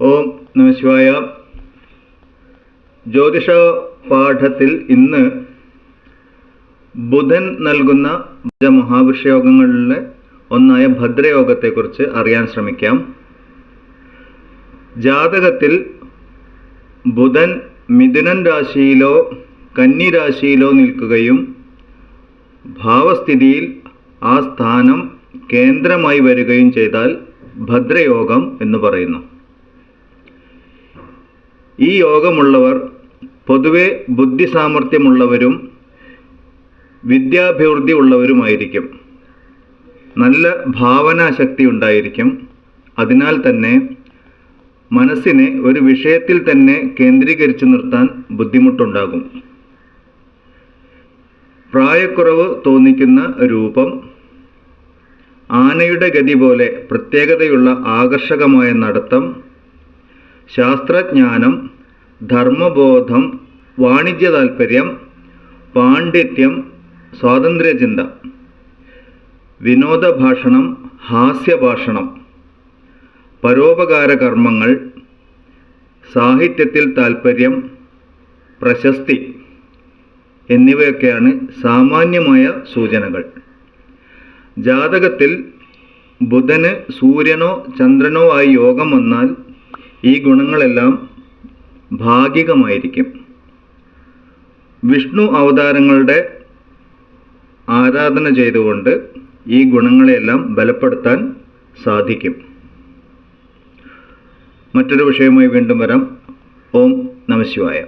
ഓം നമഃശിവായ. ജ്യോതിഷ പാഠത്തിൽ ഇന്ന് ബുധൻ നൽകുന്ന മഹാവൃക്ഷയോഗങ്ങളിലെ ഒന്നായ ഭദ്രയോഗത്തെക്കുറിച്ച് അറിയാൻ ശ്രമിക്കാം. ജാതകത്തിൽ ബുധൻ മിഥുനൻ രാശിയിലോ കന്നി രാശിയിലോ നിൽക്കുകയും ഭാവസ്ഥിതിയിൽ ആ സ്ഥാനം കേന്ദ്രമായി വരികയും ചെയ്താൽ ഭദ്രയോഗം എന്ന് പറയുന്നു. ഈ യോഗമുള്ളവർ പൊതുവെ ബുദ്ധിസാമർഥ്യമുള്ളവരും വിദ്യാഭിവൃദ്ധി ഉള്ളവരുമായിരിക്കും. നല്ല ഭാവനാശക്തി ഉണ്ടായിരിക്കും. അതിനാൽ തന്നെ മനസ്സിനെ ഒരു വിഷയത്തിൽ തന്നെ കേന്ദ്രീകരിച്ചു നിർത്താൻ ബുദ്ധിമുട്ടുണ്ടാകും. പ്രായക്കുറവ് തോന്നിക്കുന്ന രൂപം, ആനയുടെ ഗതി പോലെ പ്രത്യേകതയുള്ള ആകർഷകമായ നടത്തം, ശാസ്ത്രജ്ഞാനം, ധർമ്മബോധം, വാണിജ്യ താൽപ്പര്യം, പാണ്ഡിത്യം, സ്വാതന്ത്ര്യചിന്ത, വിനോദഭാഷണം, ഹാസ്യഭാഷണം, പരോപകാര കർമ്മങ്ങൾ, സാഹിത്യത്തിൽ താൽപ്പര്യം, പ്രശസ്തി എന്നിവയൊക്കെയാണ് സാമാന്യമായ സൂചനകൾ. ജാതകത്തിൽ ബുധന് സൂര്യനോ ചന്ദ്രനോ ആയി യോഗം വന്നാൽ ഈ ഗുണങ്ങളെല്ലാം ഭാഗികമായിരിക്കും. വിഷ്ണു അവതാരങ്ങളുടെ ആരാധന ചെയ്തുകൊണ്ട് ഈ ഗുണങ്ങളെല്ലാം ബലപ്പെടുത്താൻ സാധിക്കും. മറ്റൊരു വിഷയവുമായി വീണ്ടും വരാം. ഓം നമഃശിവായ.